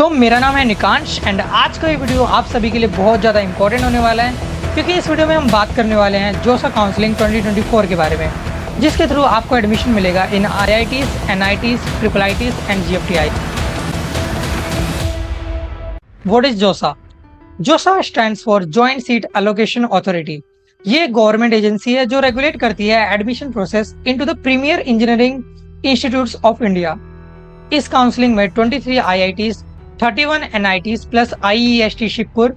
तो मेरा नाम है निकांश एंड आज का ये वीडियो आप सभी के लिए बहुत ज़्यादा इंपॉर्टेंट होने वाला है, क्योंकि इस वीडियो में हम बात करने वाले हैं जोसा काउंसलिंग 2024 के बारे में, जिसके थ्रू आपको एडमिशन मिलेगा in IITs, NITs, IIITs and GFTI। What is JoSAA? JoSAA stands for joint seat allocation authority. ये गवर्नमेंट एजेंसी है जो रेगुलेट करती है admission process into the premier engineering institutes of India. इस काउंसलिंग में 23 IITs, 31 NITs plus IEST Shibpur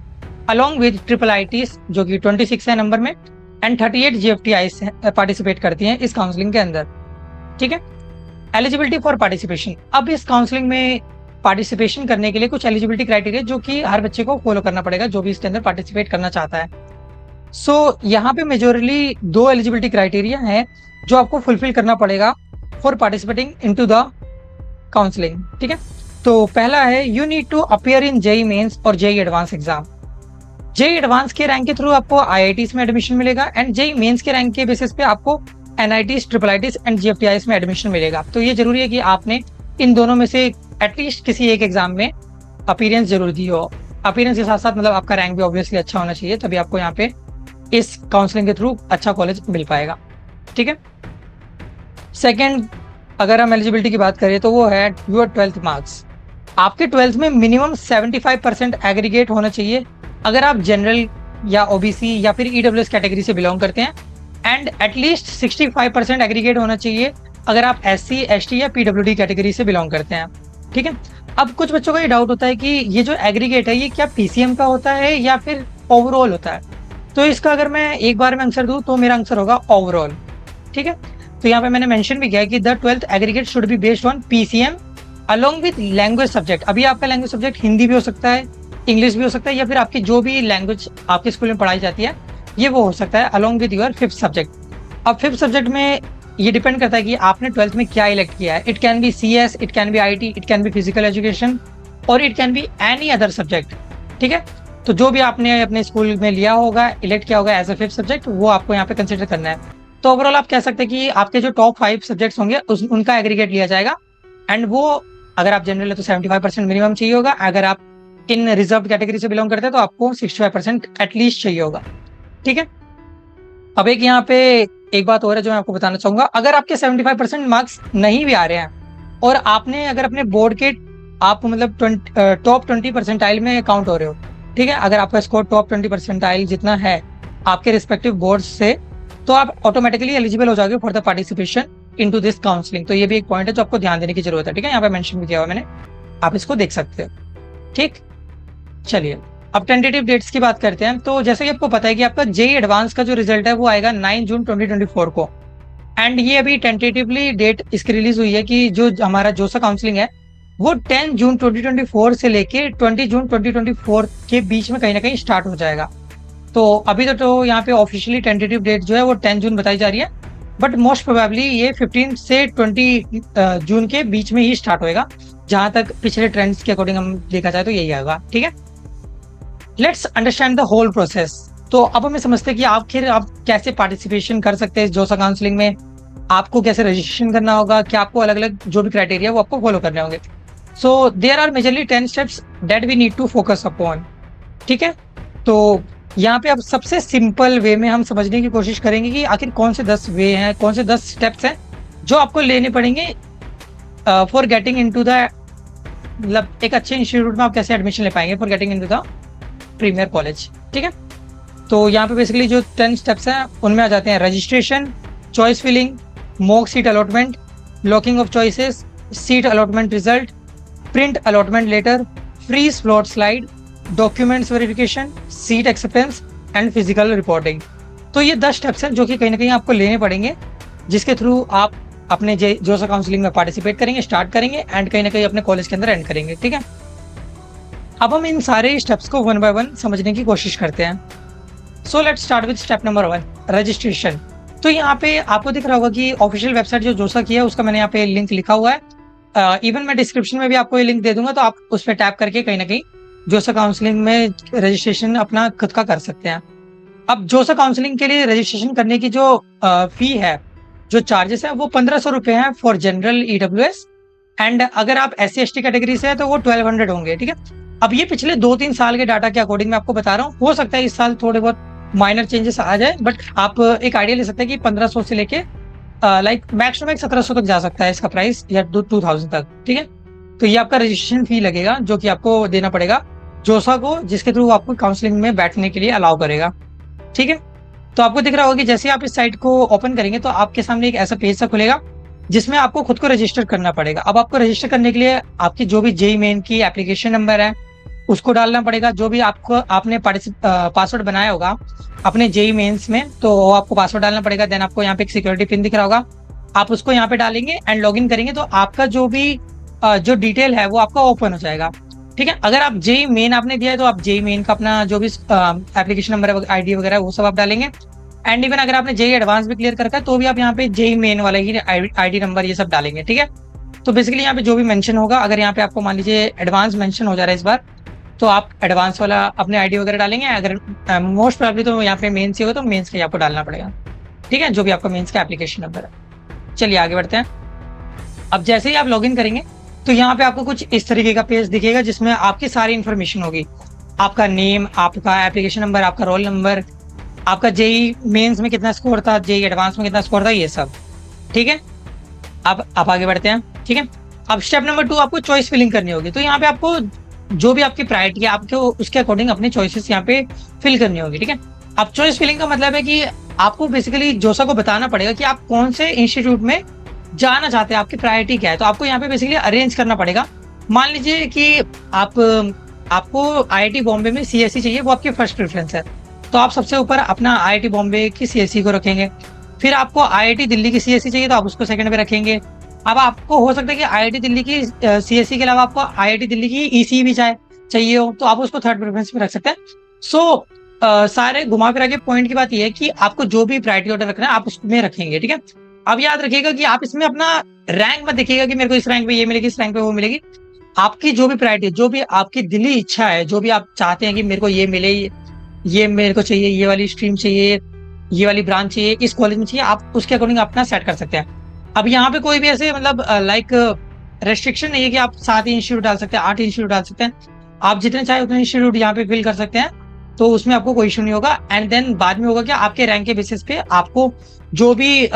along with IIITs जो कि 26 है नंबर में एंड 38 GFTIs पार्टिसिपेट करती हैं इस काउंसलिंग के अंदर। ठीक है, एलिजिबिलिटी फॉर पार्टिसिपेशन। अब इस काउंसलिंग में पार्टिसिपेशन करने के लिए कुछ एलिजिबिलिटी क्राइटेरिया जो कि हर बच्चे को फॉलो करना पड़ेगा जो भी इसके अंदर पार्टिसिपेट करना चाहता है। यहाँ पे मेजोरली 2 एलिजिबिलिटी क्राइटेरिया हैं जो आपको फुलफिल करना पड़ेगा for participating into the counselling. ठीक है, तो पहला है you need to appear in JEE Mains और JEE Advance exam. JEE Advance के रैंक के थ्रू आपको IITs में एडमिशन मिलेगा एंड जेई मेंस के रैंक के बेसिस पे आपको NITs, IIITs एंड GFTIs में एडमिशन मिलेगा। तो ये जरूरी है कि आपने इन दोनों में से एटलीस्ट किसी एक एग्जाम में अपीयरेंस जरूर दी हो। अपीयरेंस के साथ साथ मतलब आपका रैंक भी ऑब्वियसली अच्छा होना चाहिए, तभी आपको यहाँ पे इस काउंसलिंग के थ्रू अच्छा कॉलेज मिल पाएगा। ठीक है, सेकेंड अगर हम एलिजिबिलिटी की बात करें तो वो है योर 12th मार्क्स। आपके 12th में मिनिमम 75% एग्रीगेट होना चाहिए अगर आप जनरल या OBC या फिर EWS कैटेगरी से बिलोंग करते हैं, एंड एटलीस्ट 65% एग्रीगेट होना चाहिए अगर आप SC, ST या PWD कैटेगरी से बिलोंग करते हैं। ठीक है, अब कुछ बच्चों का ये डाउट होता है कि ये जो एग्रीगेट है ये क्या PCM का होता है या फिर ओवरऑल होता है। तो इसका अगर मैं एक बार में आंसर दूं तो मेरा आंसर होगा ओवरऑल। ठीक है, तो यहाँ पे मैंने मेंशन भी किया है कि the 12th aggregate should be based on PCM along with language subject. अभी आपका लैंग्वेज सब्जेक्ट हिंदी भी हो सकता है, इंग्लिश भी हो सकता है, या फिर आपकी जो भी लैंग्वेज आपके स्कूल में पढ़ाई जाती है ये वो हो सकता है along with your 5th subject. अब 5th सब्जेक्ट में ये डिपेंड करता है कि आपने 12th में क्या इलेक्ट किया है। It can be CS, it can be IT, it can be physical education और it can be any other subject. ठीक है, तो जो भी आपने अपने स्कूल में लिया होगा, इलेक्ट किया होगा एज अ 5th सब्जेक्ट, वो आपको यहाँ पे कंसिडर करना है। तो ओवरऑल आप कह सकते हैं कि आपके जो टॉप 5 सब्जेक्ट्स होंगे उनका एग्रीगेट लिया जाएगा, एंड वो अगर आप जनरल है तो 75% मिनिमम चाहिए होगा। अगर आप इन रिजर्व कैटेगरी से बिलोंग करते हैं तो आपको 65% एटलीस्ट चाहिए होगा। ठीक है, अब एक यहाँ पे एक बात और है जो मैं आपको बताना चाहूंगा। अगर आपके 75% मार्क्स नहीं भी आ रहे हैं और आपने अगर अपने बोर्ड के आप मतलब टॉप 20 परसेंटाइल में काउंट हो रहे हो, ठीक है, अगर आपका स्कोर टॉप 20 परसेंटाइल जितना है आपके रिस्पेक्टिव बोर्ड से, तो आप ऑटोमेटिकली एलिजिबल हो जाओगे for the participation into this counselling. तो ये भी एक पॉइंट है जो आपको ध्यान देने की जरूरत है। ठीक है, यहाँ पे मेंशन भी किया हुआ मैंने, आप इसको देख सकते हो। ठीक, चलिए अब टेंटेटिव डेट्स की बात करते हैं। तो जैसे कि आपको पता है कि आपका जेई एडवांस का जो रिजल्ट है वो आएगा 9 जून 2024 को, एंड ये अभी टेंटेटिवली डेट इसकी रिलीज हुई है कि जो हमारा जोसा काउंसलिंग है वो 10 जून 2024 से लेके 20 जून 2024 के बीच में कहीं ना कहीं स्टार्ट हो जाएगा। तो अभी तो यहाँ पे ऑफिशियली टेंटेटिव डेट जो है वो 10 जून बताई जा रही है, बट मोस्ट प्रोबेबली ये 15 से 20 जून के बीच में ही स्टार्ट होएगा, जहां तक पिछले ट्रेंड्स के अकॉर्डिंग हम देखा जाए तो यही आएगा। ठीक है, let's understand the whole process. तो अब हमें समझते हैं कि आखिर आप कैसे पार्टिसिपेशन कर सकते हैं जोसा काउंसलिंग में, आपको कैसे रजिस्ट्रेशन करना होगा, क्या आपको अलग अलग जो भी क्राइटेरिया वो आपको फॉलो करने होंगे। So there are majorly 10 steps that we need to focus upon. ठीक है, तो यहाँ पे अब सबसे सिंपल वे में हम समझने की कोशिश करेंगे कि आखिर कौन से 10 वे हैं, कौन से 10 स्टेप्स हैं जो आपको लेने पड़ेंगे फॉर गेटिंग इनटू द, मतलब एक अच्छे इंस्टीट्यूट में आप कैसे एडमिशन ले पाएंगे for getting into the premier college. ठीक है, तो यहाँ पे बेसिकली जो 10 स्टेप्स हैं उनमें आ जाते हैं registration, choice filling, mock seat allotment, locking of choices, seat allotment result, print allotment letter, free slot slide, documents verification, seat acceptance and physical reporting. तो ये 10 स्टेप्स हैं जो कि कहीं ना कहीं आपको लेने पड़ेंगे, जिसके थ्रू आप अपने जोसा काउंसलिंग में पार्टिसिपेट करेंगे, स्टार्ट करेंगे एंड कहीं ना कहीं अपने कॉलेज के अंदर एंड करेंगे। ठीक है, अब हम इन सारे स्टेप्स को 1 बाय 1 समझने की कोशिश करते हैं। So let's start with step number 1, registration. तो यहाँ पे आपको दिख रहा होगा कि ऑफिशियल वेबसाइट जो जोसा की है उसका मैंने यहाँ पे लिंक लिखा हुआ है। इवन मैं डिस्क्रिप्शन में भी आपको ये लिंक दे दूंगा, तो आप उस पर टैप करके कहीं ना कहीं जोसा काउंसलिंग में रजिस्ट्रेशन अपना खुद का कर सकते हैं। अब जोसा काउंसलिंग के लिए रजिस्ट्रेशन करने की जो फी है, जो चार्जेस है वो 1500 रुपये है फॉर जनरल EWS एंड अगर आप SC ST कैटेगरी से है तो वो 1200 होंगे, ठीक है। अब ये पिछले 2-3 साल के डाटा के अकॉर्डिंग मैं आपको बता रहा हूँ, हो सकता है इस साल थोड़े बहुत माइनर चेंजेस आ जाए, बट आप एक आइडिया ले सकते हैं कि 1500 से लेके लाइक मैक्स टू मैक्स 1700 तक जा सकता है इसका प्राइस, या 2000 तक, ठीक है। तो ये आपका रजिस्ट्रेशन फी लगेगा जो कि आपको देना पड़ेगा जोसा को, जिसके थ्रू आपको काउंसलिंग में बैठने के लिए अलाउ करेगा, ठीक है। तो आपको दिख रहा होगा कि जैसे आप इस साइट को ओपन करेंगे तो आपके सामने एक ऐसा पेज सा खुलेगा जिसमें आपको खुद को रजिस्टर करना पड़ेगा। अब आपको रजिस्टर करने के लिए आपकी जो भी जेई मेन की एप्लीकेशन नंबर है उसको डालना पड़ेगा, जो भी आपको आपने पासवर्ड बनाया होगा अपने जेई मेंस में, तो वो आपको पासवर्ड डालना पड़ेगा। देन आपको यहाँ पे एक सिक्योरिटी पिन दिख रहा होगा, आप उसको यहाँ पे डालेंगे एंड लॉगिन करेंगे तो आपका जो भी जो डिटेल है वो आपका ओपन हो जाएगा, ठीक है। अगर आप जेई मेन आपने दिया है तो आप जेई मेन का अपना जो भी एप्लीकेशन नंबर आईडी वगैरह वो सब आप डालेंगे। एंड इवन अगर आपने जेई एडवांस भी क्लियर कर रखा है तो भी आप यहाँ पे जेई मेन वाला ही आईडी नंबर ये सब डालेंगे, ठीक है। तो बेसिकली यहाँ पे जो भी मेंशन होगा, अगर यहाँ पे आपको मान लीजिए एडवांस मेंशन हो जा रहा है इस बार, तो आप एडवांस वाला अपने आईडी वगैरह डालेंगे। अगर मोस्ट प्रोबेबली तो यहाँ पे मेंस ही होगा तो मेंस का ही आपको डालना पड़ेगा, ठीक है, जो भी आपका मेंस का एप्लीकेशन नंबर है। चलिए आगे बढ़ते हैं। अब जैसे ही आप लॉगिन करेंगे तो यहाँ पे आपको कुछ इस तरीके का पेज दिखेगा जिसमें आपकी सारी इन्फॉर्मेशन होगी, आपका नेम, आपका एप्लीकेशन नंबर, आपका रोल नंबर, आपका जेई मेंस में कितना स्कोर था, जेई एडवांस में कितना स्कोर था, ये सब, ठीक है। अब आप आगे बढ़ते हैं, ठीक है। अब स्टेप नंबर 2 आपको चॉइस फिलिंग करनी होगी। तो यहाँ पे आपको जो भी आपकी प्रायोरिटी है आपको उसके अकॉर्डिंग अपनी चॉइसेस यहाँ पे फिल करनी होगी, ठीक है। अब चॉइस फिलिंग का मतलब है कि आपको बेसिकली जोसा को बताना पड़ेगा कि आप कौन से इंस्टीट्यूट में जाना चाहते हैं, आपकी प्रायोरिटी क्या है। तो आपको यहाँ पे बेसिकली अरेंज करना पड़ेगा। मान लीजिए कि आपको IIT बॉम्बे में CSE चाहिए, वो आपकी फर्स्ट प्रेफरेंस है, तो आप सबसे ऊपर अपना IIT बॉम्बे की CSE को रखेंगे। फिर आपको IIT दिल्ली की CSE चाहिए तो आप उसको सेकंड पे रखेंगे। अब आपको हो सकता है कि IIT दिल्ली की CSE के अलावा आपको IIT दिल्ली की EC भी चाहिए हो, तो आप उसको थर्ड प्रेफरेंस में रख सकते हैं। सो सारे घुमा फिरा के पॉइंट की बात यह है कि आपको जो भी प्रायोरिटी ऑर्डर रखना है आप उसमें रखेंगे, ठीक है। अब याद रखिएगा कि आप इसमें अपना रैंक मत देखिएगा कि मेरे को इस रैंक पे ये मिलेगी, इस रैंक पे वो मिलेगी। आपकी जो भी प्रायोरिटी, जो भी आपकी दिली इच्छा है, जो भी आप चाहते हैं कि मेरे को ये मिले, ये मेरे को चाहिए, ये वाली स्ट्रीम चाहिए, ये वाली ब्रांच चाहिए, इस कॉलेज में चाहिए, आप उसके अकॉर्डिंग अपना सेट कर सकते हैं। अब यहाँ पे कोई भी ऐसे मतलब लाइक रेस्ट्रिक्शन नहीं है कि आप 7 ही इंस्टीट्यूट डाल सकते हैं, 8 इंस्टीट्यूट डाल सकते हैं। आप जितने चाहे उतने इंस्टीट्यूट यहाँ पे फिल कर सकते हैं, तो उसमें आपको कोई इशू नहीं होगा। एंड देन बाद में होगा कि आपके रैंक के बेसिस पे आपको जो भी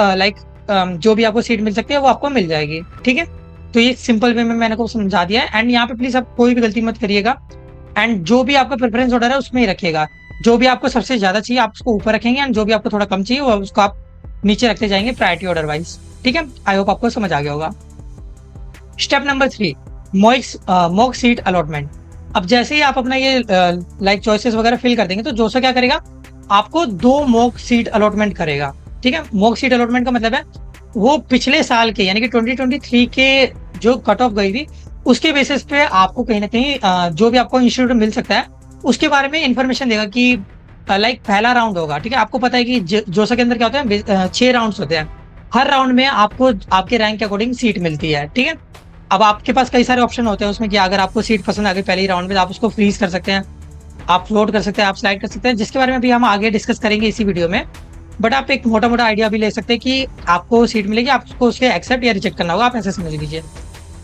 जो भी आपको सीट मिल सकती है वो आपको मिल जाएगी, ठीक है। तो ये सिंपल वे में मैंने को समझा दिया है। एंड यहाँ पे प्लीज आप कोई भी गलती मत करिएगा, एंड जो भी आपका प्रेफरेंस ऑर्डर है उसमें ही रखिएगा। जो भी आपको सबसे ज्यादा चाहिए आप उसको ऊपर रखेंगे, एंड जो भी आपको थोड़ा कम चाहिए वो उसको आप नीचे रखते जाएंगे प्रायोरिटी ऑर्डर वाइज, ठीक है। आई होप आपको समझ आ गया होगा। Step number 3, mock seat allotment. अब जैसे ही आप अपना ये लाइक चॉइसेस वगैरह फिल कर देंगे तो जोसा क्या करेगा, आपको 2 मॉक सीट अलॉटमेंट करेगा, ठीक है। मॉक सीट अलॉटमेंट का मतलब है वो पिछले साल के यानी कि 2023 के जो कट ऑफ गई थी उसके बेसिस पे आपको कहीं ना कहीं जो भी आपको इंस्टीट्यूट मिल सकता है उसके बारे में इंफॉर्मेशन देगा कि लाइक पहला राउंड होगा, ठीक है। आपको पता है कि जोसा के अंदर क्या होता है, 6 राउंड्स होते हैं। हर राउंड में आपको आपके रैंक के अकॉर्डिंग सीट मिलती है, ठीक है। अब आपके पास कई सारे ऑप्शन होते हैं उसमें कि अगर आपको सीट पसंद आ गई पहले ही राउंड में तो आप उसको फ्रीज कर सकते हैं, आप फ्लोट कर सकते हैं, आप स्लाइड कर सकते हैं, जिसके बारे में भी हम आगे डिस्कस करेंगे इसी वीडियो में। बट आप एक मोटा मोटा आइडिया भी ले सकते हैं कि आपको सीट मिलेगी, आपको उसके एक्सेप्ट या रिजेक्ट करना होगा, आप ऐसे समझ लीजिए।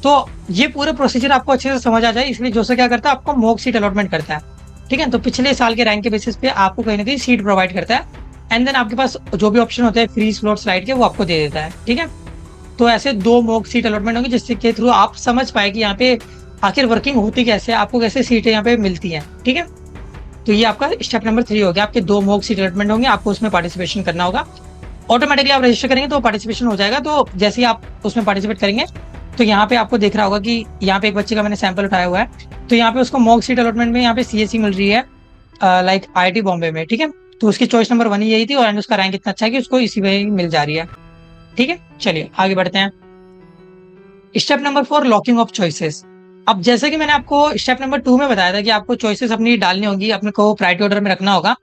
तो ये पूरा प्रोसीजर आपको अच्छे से समझ आ जाए, इसलिए जोसा क्या करता है, आपको मॉक सीट अलॉटमेंट करता है, ठीक है। तो पिछले साल के रैंक के बेसिस पे आपको कहीं ना कहीं सीट प्रोवाइड करता है। एंड देन आपके पास जो भी ऑप्शन होते हैं फ्रीज, फ्लोट, स्लाइड के, वो आपको दे देता है, ठीक है। तो ऐसे 2 मॉक सीट अलॉटमेंट होंगे जिसके के थ्रू आप समझ पाए कि यहाँ पे आखिर वर्किंग होती कैसे, आपको कैसे सीटें यहाँ पे मिलती हैं, ठीक है। तो ये आपका स्टेप नंबर 3 हो गया। आपके 2 मॉक सीट अलॉटमेंट होंगे, आपको उसमें पार्टिसिपेशन करना होगा। ऑटोमेटिकली आप रजिस्टर करेंगे तो पार्टिसिपेशन हो जाएगा। तो जैसे ही आप उसमें पार्टिसिपेट करेंगे तो यहाँ पे आपको देख रहा होगा कि यहाँ पे एक बच्चे का मैंने सैंपल उठाया हुआ है, तो यहाँ पे उसको मॉक सीट अलॉटमेंट में यहाँ पे CSE मिल रही है लाइक IIT बॉम्बे में, ठीक है। तो उसकी चॉइस नंबर 1 ही यही थी और उसका रैंक इतना अच्छा है कि उसको इसी में मिल जा रही है, ठीक है। चलिए आगे बढ़ते हैं। Step number 4, locking of choices. अब जैसे कि मैंने आपको स्टेप नंबर 2 में बताया था कि आपको चॉइसेस अपनी डालनी होगी, अपने को प्रायोरिटी ऑर्डर में रखना होगा।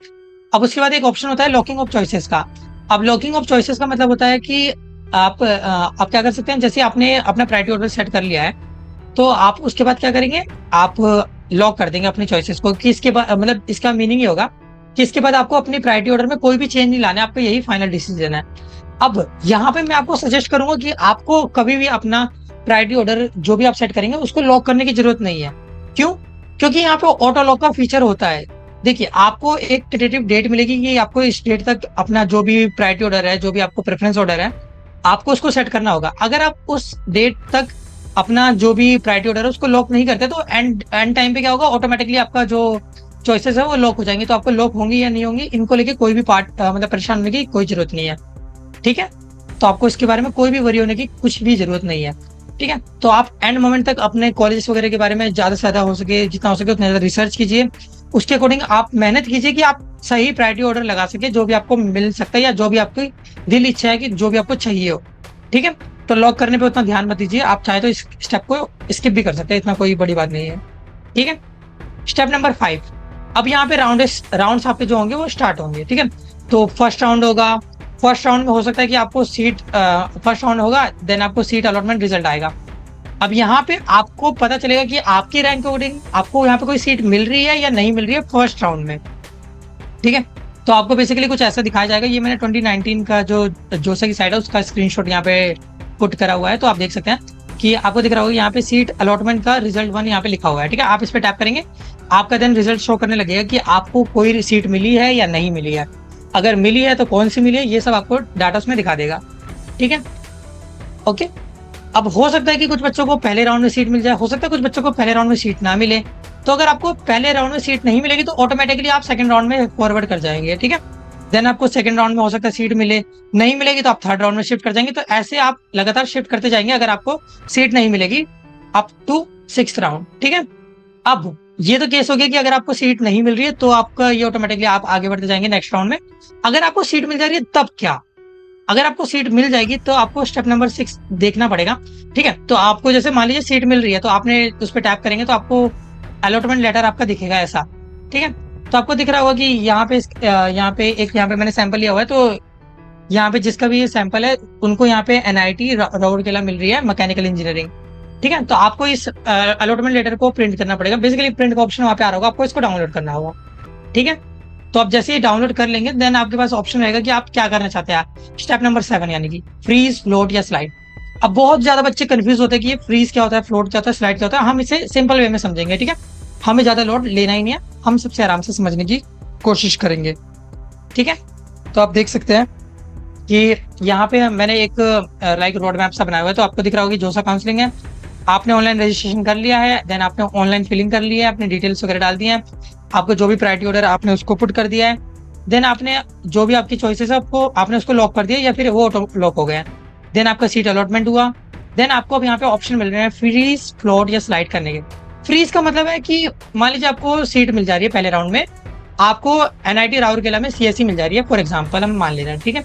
अब उसके बाद एक ऑप्शन होता है लॉकिंग ऑफ चॉइसेस का। अब लॉकिंग ऑफ चॉइसेस का मतलब होता है कि आप क्या कर सकते हैं, जैसे आपने अपना प्रायोरिटी ऑर्डर सेट कर लिया है तो आप उसके बाद क्या करेंगे, आप लॉक कर देंगे अपनी चॉइसेस को, कि इसके बाद मतलब इसका मीनिंग ये होगा कि इसके बाद आपको अपनी प्रायोरिटी ऑर्डर में कोई भी चेंज नहीं लाना है, आपको यही फाइनल डिसीजन है। अब यहाँ पे मैं आपको सजेस्ट करूंगा कि आपको कभी भी अपना प्रायोरिटी ऑर्डर जो भी आप सेट करेंगे उसको लॉक करने की जरूरत नहीं है। क्यों? क्योंकि यहाँ पे ऑटो लॉक का फीचर होता है। देखिए, आपको एक टेटेटिव डेट मिलेगी कि आपको इस डेट तक अपना जो भी प्रायोरिटी ऑर्डर है, जो भी आपको प्रेफरेंस ऑर्डर है, आपको उसको सेट करना होगा। अगर आप उस डेट तक अपना जो भी प्रायोरिटी ऑर्डर है उसको लॉक नहीं करते तो एंड एंड टाइम पे क्या होगा, ऑटोमेटिकली आपका जो चॉइसेस है वो लॉक हो जाएंगे। तो आपको लॉक होंगी या नहीं होंगी, इनको लेके कोई भी मतलब परेशान होने की कोई जरूरत नहीं है। ठीक है? तो आपको इसके बारे में कोई भी वरी होने की कुछ भी जरूरत नहीं है। ठीक है? तो आप एंड मोमेंट तक अपने कॉलेज वगैरह के बारे में ज्यादा से ज्यादा हो सके, जितना हो सके उतना ज्यादा रिसर्च कीजिए। उसके अकॉर्डिंग आप मेहनत कीजिए कि आप सही प्रायोरिटी ऑर्डर लगा सके, जो भी आपको मिल सकता है या जो भी आपकी दिल इच्छा है कि जो भी आपको चाहिए हो। ठीक है? तो लॉक करने पे उतना ध्यान मत दीजिए, आप चाहे तो इस स्टेप को स्किप भी कर सकते हैं, इतना कोई बड़ी बात नहीं है। ठीक है? Step number 5। अब यहाँ पे राउंड्स आपके जो होंगे वो स्टार्ट होंगे। ठीक है? तो फर्स्ट राउंड होगा। फर्स्ट राउंड में हो सकता है कि आपको सीट फर्स्ट राउंड होगा, देन आपको सीट अलॉटमेंट रिजल्ट आएगा। अब यहाँ पे आपको पता चलेगा कि आपकी रैंक के अकॉर्डिंग आपको यहाँ पे कोई सीट मिल रही है या नहीं मिल रही है फर्स्ट राउंड में। ठीक है? तो आपको बेसिकली कुछ ऐसा दिखाया जाएगा। ये मैंने 2019 का जो जोसा की साइड है उसका स्क्रीनशॉट यहाँ पे पुट करा हुआ है, तो आप देख सकते हैं कि आपको दिख रहा होगा यहाँ पे सीट अलॉटमेंट का रिजल्ट 1 यहाँ पे लिखा हुआ है। ठीक है? आप इस पे टैप करेंगे, आपका देन रिजल्ट शो करने लगेगा कि आपको कोई सीट मिली है या नहीं मिली है। अगर मिली है तो कौन सी मिली है, ये सब आपको डाटा उसमें दिखा देगा। ठीक है? ओके। अब हो सकता है कि कुछ बच्चों को पहले राउंड में सीट मिल जाए, हो सकता है कुछ बच्चों को पहले राउंड में सीट ना मिले। तो अगर आपको पहले राउंड में सीट नहीं मिलेगी तो ऑटोमेटिकली आप सेकंड राउंड में फॉरवर्ड कर जाएंगे। ठीक है? देन आपको सेकंड राउंड में हो सकता है सीट मिले, नहीं मिलेगी तो आप थर्ड राउंड में शिफ्ट कर जाएंगे। तो ऐसे आप लगातार शिफ्ट करते जाएंगे अगर आपको सीट नहीं मिलेगी, अप टू 6th राउंड। ठीक है? अब ये तो केस हो गया कि अगर आपको सीट नहीं मिल रही है तो आपका ये ऑटोमेटिकली आप आगे बढ़ते जाएंगे नेक्स्ट राउंड में। अगर आपको सीट मिल जा रही है तब क्या? अगर आपको सीट मिल जाएगी तो आपको स्टेप नंबर 6 देखना पड़ेगा। ठीक है? तो आपको जैसे मान लीजिए सीट मिल रही है तो आपने उस पर टैप करेंगे तो आपको अलॉटमेंट लेटर आपका दिखेगा ऐसा। ठीक है? तो आपको दिख रहा होगा कि यहाँ पे मैंने सैंपल लिया हुआ है। तो यहाँ पे जिसका भी ये सैंपल है उनको यहाँ पे एनआईटी राउरकेला मिल रही है मैकेनिकल इंजीनियरिंग। ठीक है? तो आपको इस अलॉटमेंट लेटर को प्रिंट करना पड़ेगा। बेसिकली प्रिंट का ऑप्शन वहाँ पे आ रहा होगा, आपको इसको डाउनलोड करना होगा। ठीक है? तो आप जैसे ही डाउनलोड कर लेंगे देन आपके पास ऑप्शन रहेगा कि आप क्या करना चाहते हैं। स्टेप नंबर 7 यानी कि फ्रीज, फ्लोट या स्लाइड। अब बहुत ज्यादा बच्चे कंफ्यूज होते हैं कि ये फ्रीज क्या होता है, फ्लोट क्या होता है, स्लाइड क्या होता है। हम इसे सिंपल वे में समझेंगे। ठीक है? हमें ज्यादा लोड लेना ही नहीं है, हम सबसे आराम से समझने की कोशिश करेंगे। ठीक है? तो आप देख सकते हैं कि यहाँ पे मैंने एक लाइक रोड मैप सा बनाया हुआ है। तो आपको दिख रहा होगा जोसा काउंसलिंग है, आपने ऑनलाइन रजिस्ट्रेशन कर लिया है, देन आपने ऑनलाइन फिलिंग कर लिया है, अपनी डिटेल्स वगैरह डाल दिए हैं, आपको जो भी प्रायोरिटी ऑर्डर आपने उसको पुट कर दिया है, देन आपने जो भी आपकी चॉइसेस है आपको आपने उसको लॉक कर दिया या फिर वो ऑटो लॉक हो गया। देन आपका सीट अलॉटमेंट हुआ। देन आपको अब यहाँ पे ऑप्शन मिल रहे हैं फ्रीज, फ्लोट या स्लाइड करने के। फ्रीज का मतलब है कि मान लीजिए आपको सीट मिल जा रही है पहले राउंड में, आपको एनआईटी राउरकेला में सीएससी मिल जा रही है फॉर एग्जाम्पल, हम मान ले रहे हैं। ठीक है?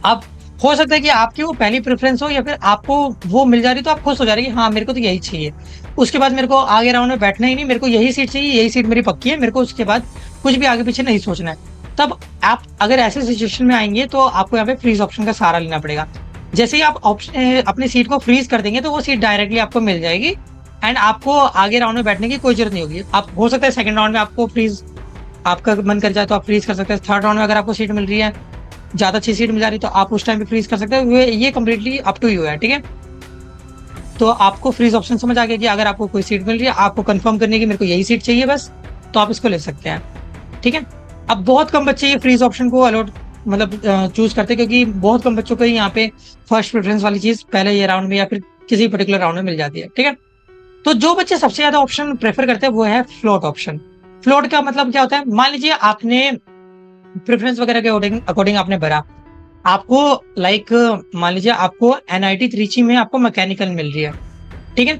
अब हो सकता है कि आपकी वो पहली प्रेफरेंस हो या फिर आपको वो मिल जा रही तो आप खुश हो जा रही है, हाँ मेरे को तो यही चाहिए, उसके बाद मेरे को आगे राउंड में बैठना ही नहीं, मेरे को यही सीट चाहिए, यही सीट मेरी पक्की है, मेरे को उसके बाद कुछ भी आगे पीछे नहीं सोचना है। तब आप अगर ऐसे सिचुएशन में आएंगे तो आपको यहाँ पे फ्रीज ऑप्शन का सहारा लेना पड़ेगा। जैसे ही आप ऑप्शन अपनी सीट को फ्रीज कर देंगे तो वो सीट डायरेक्टली आपको मिल जाएगी एंड आपको आगे राउंड में बैठने की कोई जरूरत नहीं होगी। आप हो सकता है सेकंड राउंड में आपको फ्रीज आपका मन कर जाए तो आप फ्रीज कर सकते हैं। थर्ड राउंड में अगर आपको सीट मिल रही है, ज्यादा अच्छी सीट मिल जा रही तो आप उस टाइम पे फ्रीज कर सकते हो। ये कम्प्लीटली अप टू यू है। ठीक है? तो आपको फ्रीज ऑप्शन समझ आ गया कि अगर आपको कोई सीट मिल रही है, आपको कंफर्म करने की मेरे को यही सीट चाहिए बस, तो आप इसको ले सकते हैं। ठीक है? अब बहुत कम बच्चे ये फ्रीज ऑप्शन को अलॉट मतलब चूज करते हैं क्योंकि बहुत कम बच्चों को यहाँ पे फर्स्ट प्रेफरेंस वाली चीज पहले ये राउंड में या फिर किसी पर्टिकुलर राउंड में मिल जाती है। ठीक है? तो जो बच्चे सबसे ज्यादा ऑप्शन प्रेफर करते हैं वो है फ्लोट ऑप्शन। फ्लोट का मतलब क्या होता है, मान लीजिए आपने प्रेफरेंस वगैरह के अकॉर्डिंग आपने भरा, आपको लाइक मान लीजिए आपको एनआईटी त्रिची में आपको मैकेनिकल मिल रही है। ठीक है?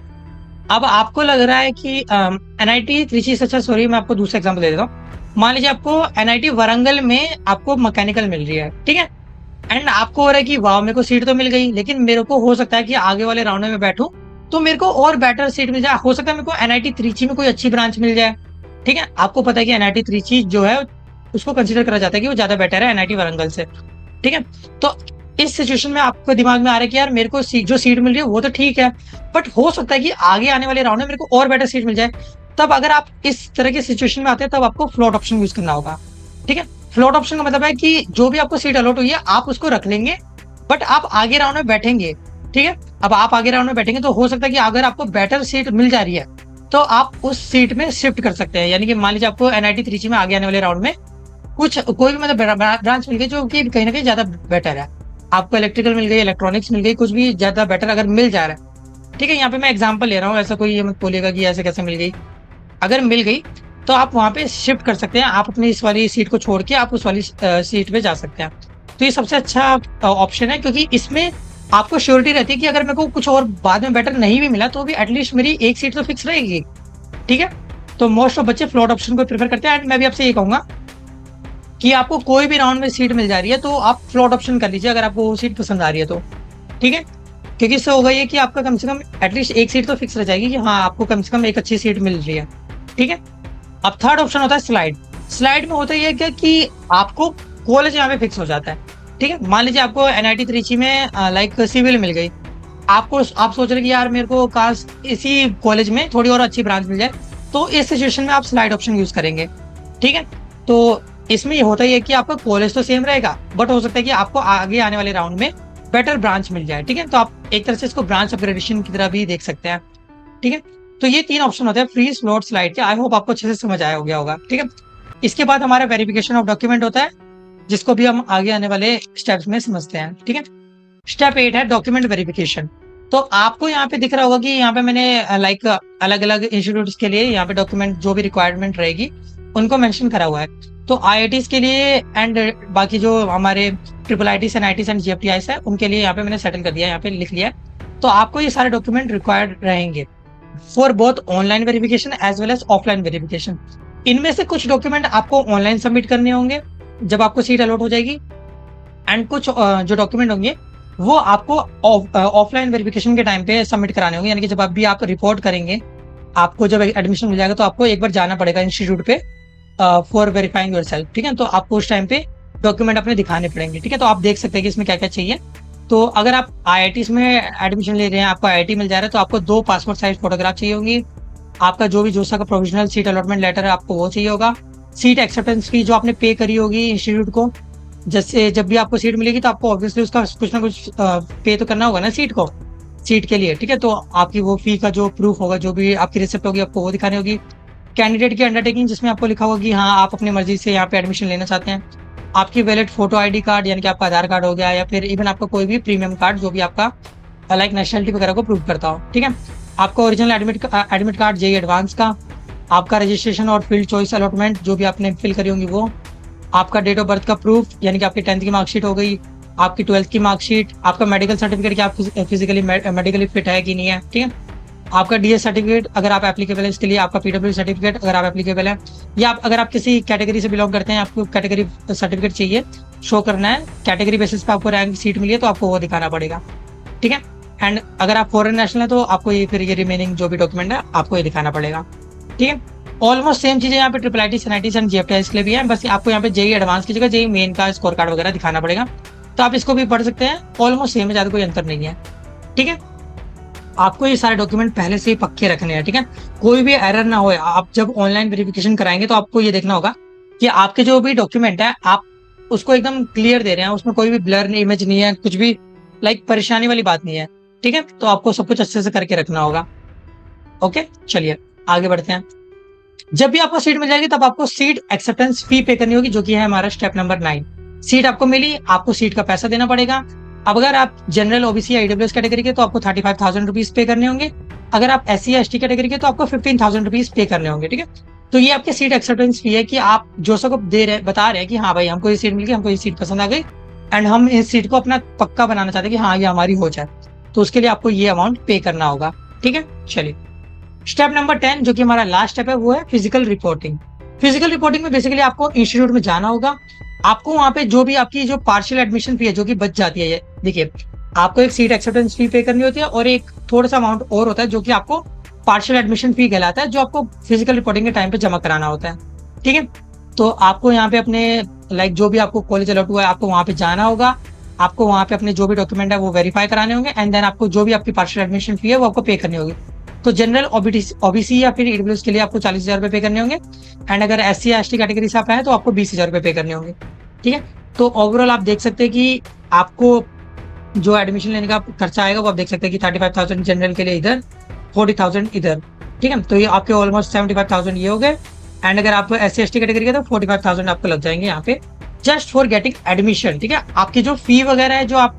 अब आपको लग रहा है कि एनआईटी त्रिची से अच्छा, सॉरी मैं आपको दूसरा एग्जांपल दे देता हूँ। मान लीजिए आपको एनआईटी वरंगल में आपको मैकेनिकल मिल रही है। ठीक है? एंड आपको हो रहा है कि वाह मेरे को सीट तो मिल गई, लेकिन मेरे को हो सकता है कि आगे वाले राउंड में बैठूं तो मेरे को और बेटर सीट मिल जाए, हो सकता है मेरे को एनआईटी त्रिची में कोई अच्छी ब्रांच मिल जाए। ठीक है? आपको पता है कि एनआईटी त्रिची जो है उसको कंसिडर करा जाता है कि वो ज्यादा बेटर है एनआईटी वरंगल से। ठीक है? तो इस सिचुएशन में आपको दिमाग में आ रहा है कि यार मेरे को जो सीट मिल रही है वो तो ठीक है, बट हो सकता है कि आगे आने वाले राउंड में मेरे को और बेटर सीट मिल जाए। तब अगर आप इस तरह की सिचुएशन में आते हैं तब आपको फ्लोट ऑप्शन यूज करना होगा। ठीक है? फ्लोट ऑप्शन का मतलब है कि जो भी आपको सीट अलॉट हुई है आप उसको रख लेंगे, बट आप आगे राउंड में बैठेंगे। ठीक है। अब आप आगे राउंड में बैठेंगे तो हो सकता है कि अगर आपको बेटर सीट मिल जा रही है तो आप उस सीट में शिफ्ट कर सकते हैं। यानी कि मान लीजिए आपको एनआईटी त्रिची में आगे आने वाले राउंड में कुछ कोई भी मतलब ब्रांच मिल गई जो कि कहीं ना कहीं ज्यादा बेटर है, आपको इलेक्ट्रिकल मिल गई, इलेक्ट्रॉनिक्स मिल गई, कुछ भी ज्यादा बेटर अगर मिल जा रहा है, ठीक है। यहाँ पे मैं एग्जांपल ले रहा हूँ, ऐसा कोई ये मत बोलेगा कि ऐसे कैसे मिल गई। अगर मिल गई तो आप वहां पे शिफ्ट कर सकते हैं, आप अपनी इस वाली सीट को छोड़ के आप उस वाली सीट पे जा सकते हैं। तो ये सबसे अच्छा ऑप्शन है, क्योंकि इसमें आपको श्योरिटी रहती है कि अगर मेरे को कुछ और बाद में बेटर नहीं भी मिला तो भी एटलीस्ट मेरी एक सीट तो फिक्स रहेगी, ठीक है। तो मोस्ट ऑफ बच्चे फ्लोट ऑप्शन को प्रेफर करते हैं, एंड मैं भी आपसे ये कहूंगा कि आपको कोई भी राउंड में सीट मिल जा रही है तो आप फ्लोट ऑप्शन कर लीजिए अगर आपको वो सीट पसंद आ रही है तो, ठीक है। क्योंकि इससे होगा ये कि आपका कम से कम एटलीस्ट एक सीट तो फिक्स रह जाएगी कि हाँ आपको कम से कम एक अच्छी सीट मिल रही है, ठीक है। अब थर्ड ऑप्शन होता है स्लाइड। स्लाइड में होता है क्या कि आपको कॉलेज यहाँ पे फिक्स हो जाता है, ठीक है। मान लीजिए आपको एनआईटी त्रिची में लाइक सिविल मिल गई, आपको आप सोच रहे कि यार मेरे को काश इसी कॉलेज में थोड़ी और अच्छी ब्रांच मिल जाए, तो इस सिचुएशन में आप स्लाइड ऑप्शन यूज करेंगे, ठीक है। तो इसमें ये होता ही है कि आपका कॉलेज तो सेम रहेगा, बट हो सकता है कि आपको आगे आने वाले राउंड में बेटर ब्रांच मिल जाए, ठीक है। तो आप एक तरह से इसको ब्रांच अपग्रेडेशन की तरह भी देख सकते हैं, ठीक है। तो ये तीन ऑप्शन होते हैं फ्री, स्लॉट, स्लाइड के। आई होप आपको अच्छे से समझ आया हो गया होगा, ठीक है। इसके बाद हमारा वेरिफिकेशन ऑफ डॉक्यूमेंट होता है, जिसको भी हम आगे आने वाले स्टेप्स में समझते हैं, ठीक है। स्टेप 8 है डॉक्यूमेंट वेरिफिकेशन। तो आपको यहाँ पे दिख रहा होगा कि यहाँ पे मैंने लाइक अलग अलग इंस्टीट्यूट्स के लिए यहाँ पे डॉक्यूमेंट जो भी रिक्वायरमेंट रहेगी उनको मेंशन करा हुआ है। तो आईआईटीज के लिए एंड बाकी जो हमारे ट्रिपल आईटीज एनआईटीज एंड जीएफटीआईज है उनके लिए यहाँ पे मैंने सेटल कर दिया, यहाँ पे लिख लिया है। तो आपको ये सारे डॉक्यूमेंट रिक्वायर्ड रहेंगे for both online verification as well as offline verification. इनमें से कुछ डॉक्यूमेंट आपको ऑनलाइन सबमिट करने होंगे जब आपको सीट अलॉट हो जाएगी, एंड कुछ जो डॉक्यूमेंट होंगे वो आपको ऑफलाइन वेरिफिकेशन के टाइम पे सबमिट कराने होंगे। यानी कि जब आप भी आप रिपोर्ट करेंगे, आपको जब एडमिशन मिल जाएगा तो आपको एक बार जाना पड़ेगा इंस्टीट्यूट पे फॉर वेरीफाइंग योरसेल्फ, ठीक है। तो आपको उस टाइम पे डॉक्यूमेंट अपने दिखाने पड़ेंगे, ठीक है। तो आप देख सकते हैं कि इसमें क्या क्या चाहिए। तो अगर आप आईआईटीज में एडमिशन ले रहे हैं, आपको आईआईटी मिल जा रहा है, तो आपको 2 पासपोर्ट साइज फोटोग्राफ चाहिए होंगी। आपका जो भी जोसा का प्रोविजनल सीट अलॉटमेंट लेटर है आपको वो चाहिए होगा। सीट एक्सेप्टेंस फी जो आपने पे करी होगी इंस्टीट्यूट को, जैसे जब भी आपको सीट मिलेगी तो आपको ऑब्वियसली उसका कुछ ना कुछ पे तो करना होगा ना सीट को, सीट के लिए, ठीक है। तो आपकी वो फी का जो प्रूफ होगा, जो भी आपकी रिसिप्ट होगी, आपको वो दिखानी होगी। कैंडिडेट की अंडरटेकिंग, जिसमें आपको लिखा होगा कि हाँ आप अपनी मर्जी से यहाँ पे एडमिशन लेना चाहते हैं। आपकी वैलिड फोटो आईडी कार्ड, यानी कि आपका आधार कार्ड हो गया, या फिर इवन आपका कोई भी प्रीमियम कार्ड जो भी आपका लाइक नेशनलिटी वगैरह को प्रूव करता हो, ठीक है। आपका original admit card JEE advance का, आपका रजिस्ट्रेशन और फील्ड चॉइस अलॉटमेंट जो भी आपने फिल करी होंगी वो, आपका डेट ऑफ बर्थ का प्रूफ, यानी कि आपकी 10th की मार्कशीट हो गई, आपकी 12th की मार्कशीट, आपका मेडिकल सर्टिफिकेट कि आप फिजिकली मेडिकली फिट है कि नहीं है, ठीक है। आपका डीएस सर्टिफिकेट अगर आप एप्लीकेबल है इसके लिए, आपका पीडब्ल्यू सर्टिफिकेट अगर आप एप्लीकेबल है, या अगर आप किसी कैटेगरी से बिलोंग करते हैं, आपको कैटेगरी सर्टिफिकेट चाहिए शो करना है, कैटेगरी बेसिस पे आपको रैंक सीट मिली है तो आपको वो दिखाना पड़ेगा, ठीक है। एंड अगर आप फॉरेन नेशनल है तो आपको ये फिर ये रिमेनिंग जो भी डॉक्यूमेंट है आपको ये दिखाना पड़ेगा, ठीक है। ऑलमोस्ट सेम चीजें यहाँ पे triple I T NITs and GFTIs के लिए भी है, बस आपको यहाँ पे जेई एडवांस की जगह जेई मेन का स्कोर कार्ड वगैरह दिखाना पड़ेगा। तो आप इसको भी पढ़ सकते हैं, ऑलमोस्ट सेम है, ज्यादा कोई अंतर नहीं है, ठीक है। आपको ये सारे डॉक्यूमेंट पहले से ही पक्के रखने हैं, ठीक है। कोई भी एरर ना हो। आप जब ऑनलाइन वेरिफिकेशन कराएंगे तो आपको ये देखना होगा कि आपके जो भी डॉक्यूमेंट है आप उसको एकदम क्लियर दे रहे हैं, उसमें कोई भी ब्लर इमेज नहीं है, कुछ भी लाइक परेशानी वाली बात नहीं है, ठीक है। तो आपको सब कुछ अच्छे से करके रखना होगा। ओके, चलिए आगे बढ़ते हैं। जब भी आपको सीट मिल जाएगी तब आपको सीट एक्सेप्टेंस फी पे करनी होगी, जो कि है हमारा स्टेप नंबर 9। सीट आपको मिली, आपको सीट का पैसा देना पड़ेगा। अब अगर आप जनरल ओबीसी या ईडब्ल्यूएस कैटेगरी के तो आपको 35,000 रुपीज पे करने होंगे। अगर आप एससी या एसटी कैटेगरी के तो आपको 15,000 रुपीज पे करने होंगे, ठीक है। तो ये आपके सीट एक्सेप्टेंस फी है कि आप जो सबको दे रहे बता रहे हैं कि हाँ भाई हमको ये सीट मिल गई, हमको ये सीट पसंद आ गई, एंड हम इस सीट को अपना पक्का बनाना चाहते हैं कि हाँ ये हमारी हो जाए, तो उसके लिए आपको ये अमाउंट पे करना होगा, ठीक है। चलिए स्टेप नंबर 10 जो कि हमारा लास्ट स्टेप है वो है फिजिकल रिपोर्टिंग। फिजिकल रिपोर्टिंग में बेसिकली आपको इंस्टीट्यूट में जाना होगा। आपको वहां पे जो भी आपकी जो पार्शियल एडमिशन फी है जो कि बच जाती है, देखिए आपको एक सीट एक्सेप्टेंस फी पे करनी होती है और एक थोड़ा सा अमाउंट और होता है जो कि आपको पार्शियल एडमिशन फी कहलाता है, जो आपको फिजिकल रिपोर्टिंग के टाइम पे जमा कराना होता है, ठीक है। तो आपको यहाँ पे अपने लाइक जो भी आपको कॉलेज अलॉट हुआ है आपको वहां पे जाना होगा। आपको वहां पे अपने जो भी डॉक्यूमेंट है वो वेरीफाई कराने होंगे, एंड देन आपको जो भी आपकी पार्शियल एडमिशन फी है वो आपको पे करनी होगी। तो जनरल ओबीसी या फिर ईडब्ल्यूएस के लिए आपको 40,000 रुपए पे करने होंगे, एंड अगर एससी या एसटी कैटेगरी से आप आए तो आपको 20,000 रुपए पे करने होंगे, ठीक है। तो ओवरऑल आप देख सकते हैं कि आपको जो एडमिशन लेने का खर्चा आएगा वो आप देख सकते हैं कि 35,000 जनरल के लिए इधर, 40,000 इधर। ठीक है, तो ये आपके ऑलमोस्ट 75,000 ये हो गए। एंड अगर आप SC ST कैटेगरी के तो 45,000 आपको लग जाएंगे यहाँ पे जस्ट फॉर गेटिंग एडमिशन। ठीक है, आपकी जो फी वगैरह है जो आप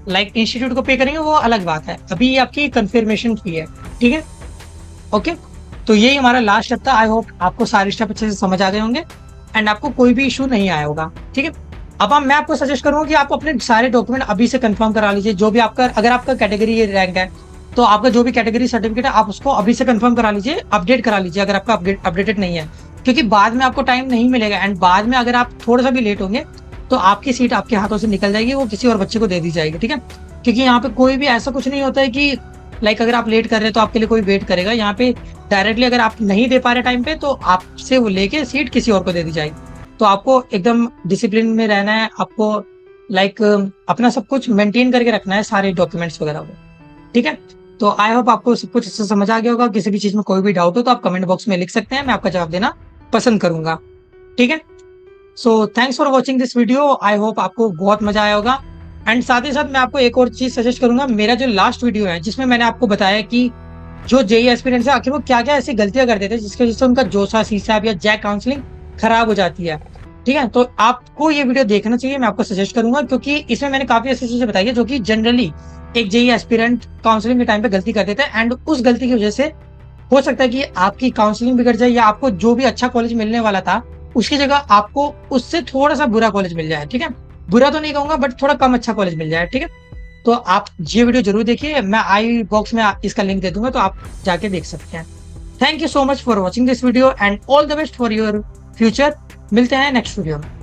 लाइक इंस्टीट्यूट को पे करेंगे वो अलग बात है, अभी आपकी कंफर्मेशन फी है। ठीक है, ओके। तो यही हमारा लास्ट स्टेप था। आई होप आपको सारे स्टेप अच्छे से समझ आ गए होंगे एंड आपको कोई भी इशू नहीं आया होगा। ठीक है, अब मैं आपको सजेस्ट करूंगा कि आप अपने सारे डॉक्यूमेंट अभी से कंफर्म करा लीजिए। जो भी आपका, अगर आपका कैटेगरी रैंक है तो आपका जो भी कैटेगरी सर्टिफिकेट है आप उसको अभी से कंफर्म करा लीजिए, अपडेट करा लीजिए अगर आपका अपडेटेड नहीं है, क्योंकि बाद में आपको टाइम नहीं मिलेगा एंड बाद में अगर आप थोड़ा सा भी लेट होंगे तो आपकी सीट आपके हाथों से निकल जाएगी, वो किसी और बच्चे को दे दी जाएगी। ठीक है, क्योंकि यहाँ पे कोई भी ऐसा कुछ नहीं होता है कि लाइक अगर आप लेट कर रहे हैं तो आपके लिए कोई वेट करेगा। यहाँ पे डायरेक्टली अगर आप नहीं दे पा रहे टाइम पे तो आपसे वो लेके सीट किसी और को दे दी जाएगी। तो आपको एकदम डिसिप्लिन में रहना है, आपको लाइक अपना सब कुछ मेंटेन करके रखना है, सारे डॉक्यूमेंट्स वगैरह को। ठीक है, तो आई होप आपको सब कुछ अच्छे से समझ आ गया होगा। किसी भी चीज में कोई भी डाउट हो तो आप कमेंट बॉक्स में लिख सकते हैं, मैं आपका जवाब देना पसंद करूंगा। ठीक है, so thanks for watching this video. I hope आपको बहुत मजा आया होगा। एंड साथ ही साथ मैं आपको एक और चीज सजेस्ट करूंगा, मेरा जो लास्ट वीडियो है जिसमें मैंने आपको बताया कि जो जेई एस्पिरेंट्स है आखिर वो क्या क्या ऐसी गलतियां कर देते हैं जिसकी वजह से उनका जोसा सीसैप या जैक काउंसलिंग खराब हो जाती है। ठीक है, तो आपको ये वीडियो देखना चाहिए, मैं आपको सजेस्ट करूंगा, क्योंकि इसमें मैंने काफी ऐसी चीजें बताई है जो कि जनरली एक जेई एस्पिरेंट काउंसलिंग के टाइम पे गलती कर देते हैं एंड उस गलती की वजह से हो सकता है कि आपकी काउंसलिंग बिगड़ जाए या आपको जो भी अच्छा कॉलेज मिलने वाला था उसकी जगह आपको उससे थोड़ा सा बुरा कॉलेज मिल जाए। ठीक है, बुरा तो नहीं कहूंगा बट थोड़ा कम अच्छा कॉलेज मिल जाए। ठीक है, तो आप ये वीडियो जरूर देखिए, मैं आई बॉक्स में इसका लिंक दे दूंगा तो आप जाके देख सकते हैं। Thank you so much for watching this video and all the best for your future. मिलते हैं नेक्स्ट वीडियो में।